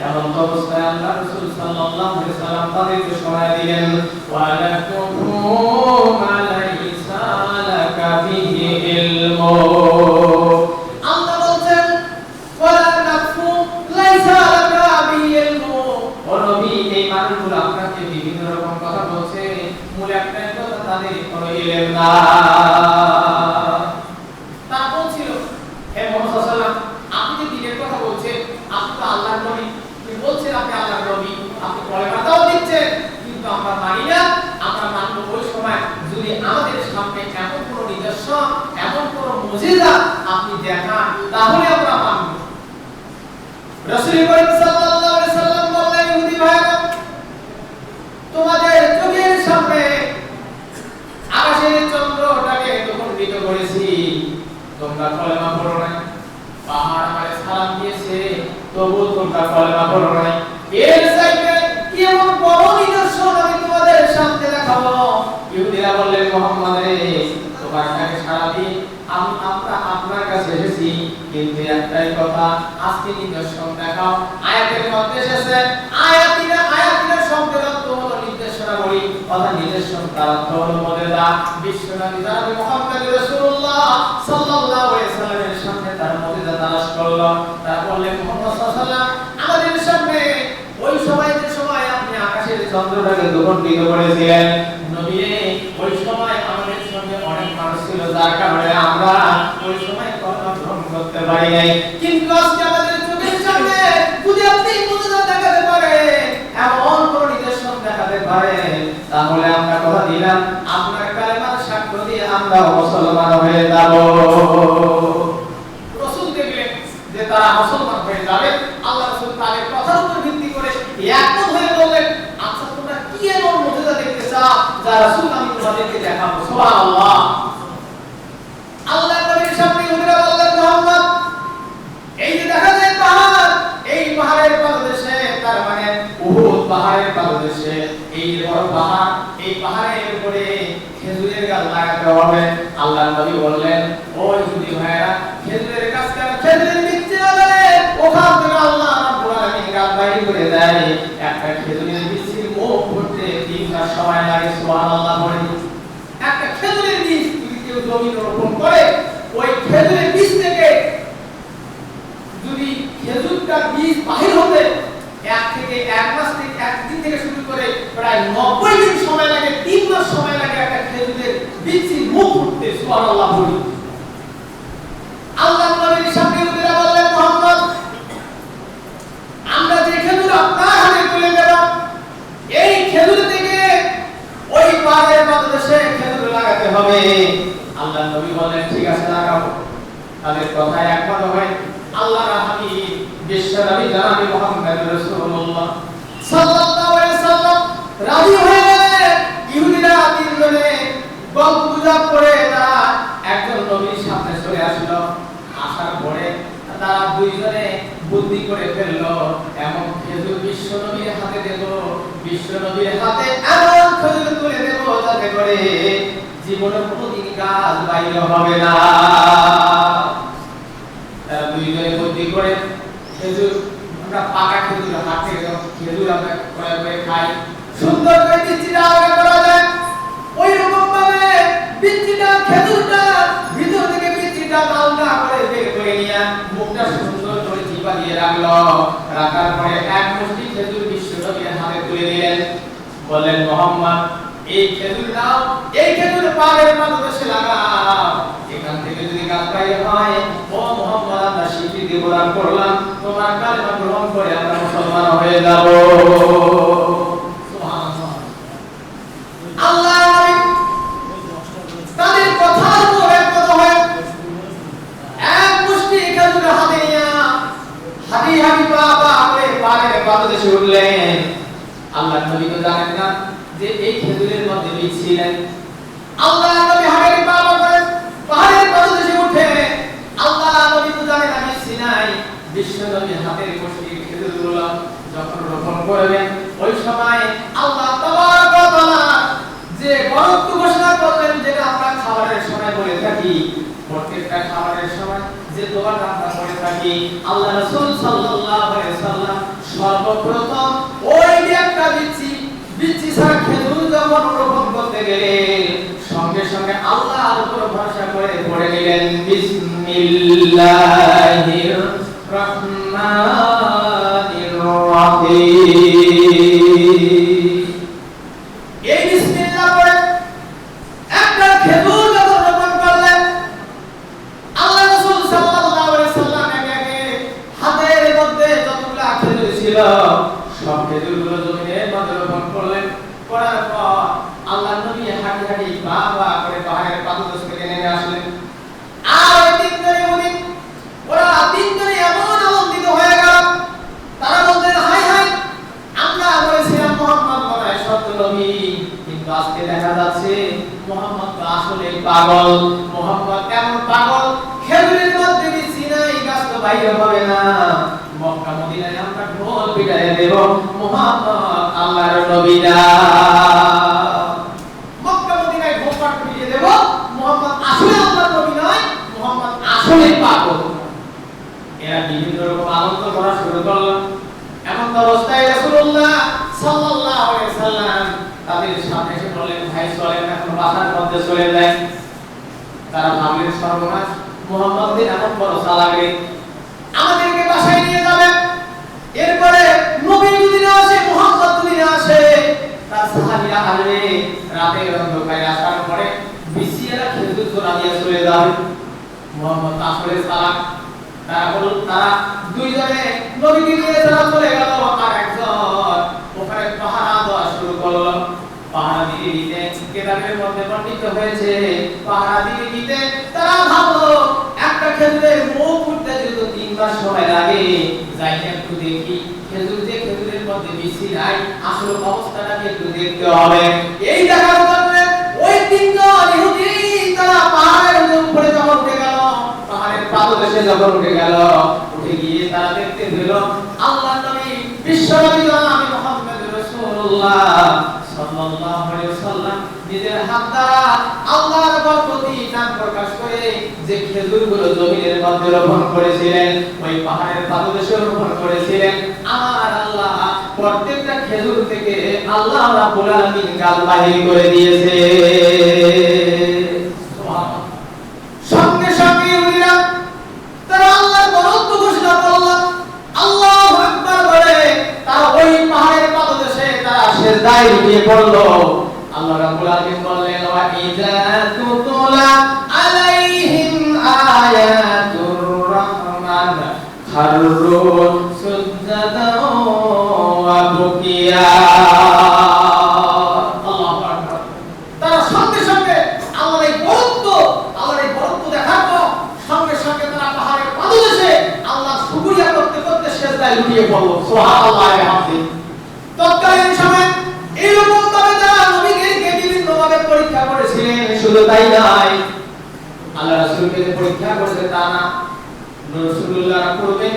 এমন অবস্থায় আল্লাহ রাসূল সাল্লাল্লাহু আলাইহি সাল্লাম তাদেরকে শোনায় দিলেন ওয়ালা তুকু মা লাইসা লাকা বিহি ইলমু। আল্লাহ বলেন ওয়ালা তাকফু লাইসা লাকা বিহি ইলমু। ও নবী, এই মানুষগুলো আপনাকে বিভিন্ন রকম কথা বলছে, মূল একটাই কথা, তাদের কোনো ইলম না। তা বলছিল হে মুহাম্মদ সাল্লাল্লাহু আলাইহি ওয়াসাল্লাম, আপনি যে দিনের কথা বলছেন, আপনি তো আল্লাহর নবী, আপনি বলছেন আপনি আল্লাহর নবী, আপনি কলেমাটাও দিচ্ছেন, কিন্তু আমরা মানি না। আমরা মানব ওই সময় যদি আমাদের সামনে এমন কোনো নিদর্শন, এমন কোনো মুজিজা আপনি দেখান, তাহলে আমরা মানব। রাসূল করিম সাল্লাল্লাহু আলাইহি সাল্লাম বললেন, ইহুদি ভাইরা, তোমাদের চোখের সামনে আকাশের চন্দ্রটাকে খণ্ডিত করেছি, তোমরা কলেমা পড়ো নাই। পাহাড় আমারে সালাম দিয়েছে, তবু তোমরা কলেমা পড়ো নাই। এর চাইতে কি এমন বড় নিদর্শন আমি তোমাদের সামনে দেখাবো? ইহুদিরা বললেন, মুহাম্মদ রে, তোমার কাছে সারা দিন আমরা আপনার কাছে এসেছি, কিন্তু একটাই কথা, আজকে নিদর্শন দেখাও। আয়াতের মধ্যে এসেছে আয়াতিরা শব্দের অর্থ হলো নির্দেশনাবলী, অর্থাৎ নিদর্শন তার অর্থ হলো মর্যাদা। বিশ্বনবী জনাব মুহাম্মদ রাসূলুল্লাহ সাল্লাল্লাহু আলাইহি সাল্লামের সামনে তার মর্যাদা তালাশ করলো। তারা বললেন, মুহাম্মদ সাল্লাল্লাহু আলাইহি সাল্লাম, আমাদের সামনে ওই সময় যে সময় আপনি আকাশের চন্দ্রটাকে খণ্ডিত করেছিলেন, নবী ওই সময় আমাদের সঙ্গে অনেক মানুষ ছিল, যার কারণে আমরা ওই সময় কলেমা গ্রহণ করতে পারি নাই। কিন্তু আজকে আমাদের চোখের সামনে যদি আপনি মুজিজা দেখাতে পারেন, এমন কোন নিদর্শন দেখাতে পারেন, তাহলে আমরা কথা দিলাম, আপনার কালেমার সাক্ষ্য দিয়ে আমরা মুসলমান হয়ে যাব। রাসূল দেখলেন যে তারা মুসলমান হয়ে যাবে, আল্লাহ রাসূল তাদের কথার উপর ভিত্তি করে একমত হয়ে বললেন, আচ্ছা তোমরা কি এমন মুজিজা দেখতে চাও যা রাসূল আমি তোমাদেরকে দেখাবো? সুবহানাল্লাহ। আল্লাহর নবীর সামনে ইহুদিরা বললেন, মুহাম্মদ, এই যে দেখা যায় পাহাড়, এই পাহাড়ের পাদদেশে, তার মানে উহুদ পাহাড়ের পাদদেশে এই বড় পাহাড়, এই পাহাড়ের উপরে খেজুরের গাছ লাগাতে হবে। আল্লাহর নবী বললেন, ও ইহুদি ভাইরা, খেজুরের গাছ কেন? খেজুরের বীজ লাগালে ওখান থেকে আল্লাহ রাব্বুল আলামিন গাছ বাইর করে দেয়। একটা খেজুরের বীজের মুখ ফুটতে 3 মাস সময় লাগে। সুবহানাল্লাহ বলে একটা খেজুরের বীজ যদি কেউ জমিতে রোপণ করে, ওই খেজুরের বীজ থেকে যদি খেজুরটা বীজ বাহির হতে 1 মাস থেকে 1 দিন থেকে শুরু করে প্রায় 90 দিন সময় লাগে, 3 মাস সময় লাগে একটা খেজুরের বীজের মুখ ফুটতে। সুবহানাল্লাহ বলি। আল্লাহর নবীর সামনে ইহুদিরা বললেন, মুহাম্মদ, আমরা যে খেজুর আপনার হাতে তুলে দেব, এই খেজুর থেকে ওই পাহাড়ের পাদদেশে খেজুর লাগাতে হবে। আল্লাহর নবী বলেন, ঠিক আছে, লাগাবো। তাদের কথায় একমত হয় আল্লাহর হাবিব বিশ্বনবী জনাব মুহাম্মদ রাসূলুল্লাহ সাল্লাল্লাহু আলাইহি সাল্লাম রাজি হয়ে গেলেন। ইহুদিরা তিনজনে গল্প গুজব করে তারা একজন নবীর সামনে চলে আসলো। আসার পরে তারা দুইজনে বুদ্ধি করে ফেললো, এমন খেজুর বিশ্বনবীর হাতে দেব, বিশ্বনবীর হাতে এমন খেজুর তুলে দেব যাতে করে জীবনে কোনোদিন গাছ বাইর হবে না। তারা দুইজনে বুদ্ধি করে খেজুর, আমরা পাকা খেজুর হাতে খেজুর আমরা করে খাই, সুন্দর করে বিচিটা আলাদা করা যায়, ওই রকম ভাবে বিচিটা খেজুরটা ভিতর থেকে বিচিটা আলাদা করে বের করে নিয়ে মুখটা সুন্দর করে চিপা দিয়ে রাখলো। রাখার পরে এক মুষ্টি খেজুর বিশ্বনবীর হাতে তুলে দিলেন, বললেন, মুহাম্মদ, এই খেজুর নাও, এই খেজুর পাহাড়ের পাদদেশে লাগাও, এখান থেকে যদি গাছ বাইর হয়, ও মুহাম্মদ, আমরা স্বীকৃতি প্রদান করলাম, তোমার কালেমা গ্রহণ করে আমরা মুসলমান হয়ে যাব। সুবহানাল্লাহ। আল্লাহ তাদের কথার উপর একমত হয়ে এক মুষ্টি খেজুর হাতে নিয়ে হাঁটি হাঁটি পা করে পাহাড়ের পাদদেশে উঠলেন। আল্লাহর নবী তো জানেন না যে এই খেজুরের মধ্যে বীজ ছিলেন। আল্লাহর নবী হাঁটি পা করে পাহাড়ের পাদদেশে উঠে, আল্লাহর নবী তো জানেন আমি সিনাই, বিশ্বনবীর হাতের মুষ্টি খেজুরগুলো যখন রোপণ করবেন, ওই সময় আল্লাহ তাবারক ওয়া তাআলা যে বরকত ঘোষণা করলেন, যেটা আমরা খাবারের সময় বলে থাকি, প্রত্যেকটা খাবারের সময় যে দোয়াটা আমরা পড়ে থাকি, আল্লাহ রাসূল সাল্লাল্লাহু আলাইহি সাল্লাম সর্বপ্রথম ওই যে একটা বিচ্ছি ছাড়া খেজুর যখন রোপণ করতে গেলে সঙ্গে সঙ্গে আল্লাহর উপর ভরসা করে পড়ে নিলেন বিসমিল্লাহির রহমানির রহিম। এই বিসমিল্লাহ পড়ে একটা খেজুর যখন রোপণ করলেন, আল্লাহ রাসূল সাল্লাল্লাহু আলাইহি সাল্লাম একে হাতের মধ্যে যতগুলো খেজুর ছিল সব খেজুরগুলো জমিনের মধ্যে রোপণ করলেন। করার পর আল্লাহর নবী হাঁটি হাঁটি বাবা করে পাহাড়ের পাদদেশ থেকে নেমে আসলেন। আর ওই তিনজনে ওরা তিনজনে এমন আনন্দিত হয়ে গেল, তারা বললেন হাই হাই, আমরা বলেছিলাম মুহাম্মদ বলে সত্য নবী, কিন্তু আজকে দেখা যাচ্ছে মুহাম্মদ তো আসলে পাগল। মুহাম্মদ এমন পাগল, খেজুরের মধ্যে বিচ্ছি নাই, গাছ তো বাইরে হবে না। মক্কা মদিনায় আমরা ঢোল পিটাইয়া দেব, মুহাম্মদ আল্লাহর নবী না। মক্কা মদিনায় ঢোল পিটিয়ে দেব, মুহাম্মদ আসলে আল্লাহর নবী নয়, মুহাম্মদ আসলে পাগল। এরা বিভিন্ন রকম আনন্দ করা শুরু করলো। এমন অবস্থায় রাসূলুল্লাহ সাল্লাল্লাহু আলাইহি সাল্লাম তাদের সামনে এসে বললেন, ভাই চলেন এখন বাসার মধ্যে চলে যাই। তারা ভাবলেন সর্বনাশ, মুহাম্মদের এমন বড় চালাকি, আমাদেরকে বাসায় নিয়ে যাবে। এরপরে নবী যদি না আসে, মুহাম্মদ যদি না আসে, তার সাহাবীরা আসবে, রাতের অন্ধকারে আসার পরে বিছিয়ারা খেজুর তোলা দিয়ে চলে যাবে। মুহাম্মদ আসলে চালাক। তারা দুইজনে নবীকে নিয়ে যারা চলে গেল, আর একজন ওখানে পাহারা দেওয়া শুরু করলো। পাহারা দিতে দিতে কেতাবের মধ্যে বর্ণিত হয়েছে, পাহারা দিতে দিতে তারা ভাবলো একটা খেজুরের মুখ উঠতে যদি 3 মাস সময় লাগে, যাই একটু দেখি খেজুরের মধ্যে বিচি নাই, আসল অবস্থাটাকে একটু দেখতে হবে। এই দেখার জন্য ওই তিনজন ইহুদি তারা পাহাড়ের উপরে যখন উঠে গেল, পাহাড়ের পাদদেশে যখন উঠে গেল, উঠে গিয়ে তারা দেখতে পেল আল্লাহর নবী বিশ্বনবী জনাব মুহাম্মদ রাসূলুল্লাহ সাল্লাল্লাহু আলাইহি ওয়াসাল্লাম নিজের হাত দ্বারা আল্লাহর বরকতি নাম প্রকাশ করে যে খেজুরগুলো জমিনের মধ্যে রোপণ করেছিলেন, ওই পাহাড়ের পাদদেশে রোপণ করেছিলেন, আমার আল্লাহ প্রত্যেকটা খেজুর থেকে আল্লাহ রাব্বুল আলামিন গাল বাহির করে দিয়েছে। সুবহানাল্লাহ। সঙ্গে সঙ্গে ইহুদিরা তারা আল্লাহর বরকত ঘোষণা করলো, আল্লাহু আকবার বলে তারা ওই পাহাড়ের পাদদেশে তারা সিজদায় লুটিয়ে পড়লো। আল্লাহ রাব্বুল আলামিন বললেন, ওয়া ইযা তুতলা আলাইহিম আয়াতুর রাহমান খাররু সুজদান ওয়া বুকিয়া। আল্লাহু আকবার। তারা সঙ্গে সঙ্গে আল্লাহর এই বরকত দেখার পর সঙ্গে সঙ্গে তারা পাহাড়ের পাদদেশে আল্লাহর শুকরিয়া করতে করতে সিজদায় লুটিয়ে পড়লো। সুবহানাল্লাহ ওয়া বিহামদিহি। তৎকালীন সময়ে এরকম ভাবে তারা নবীকে বিভিন্ন ভাবে পরীক্ষা করেছিলেন। শুধু তাই নয়, আল্লাহ রাসূলকে পরীক্ষা করেছে তা না, রাসূলুল্লাহ পূর্বে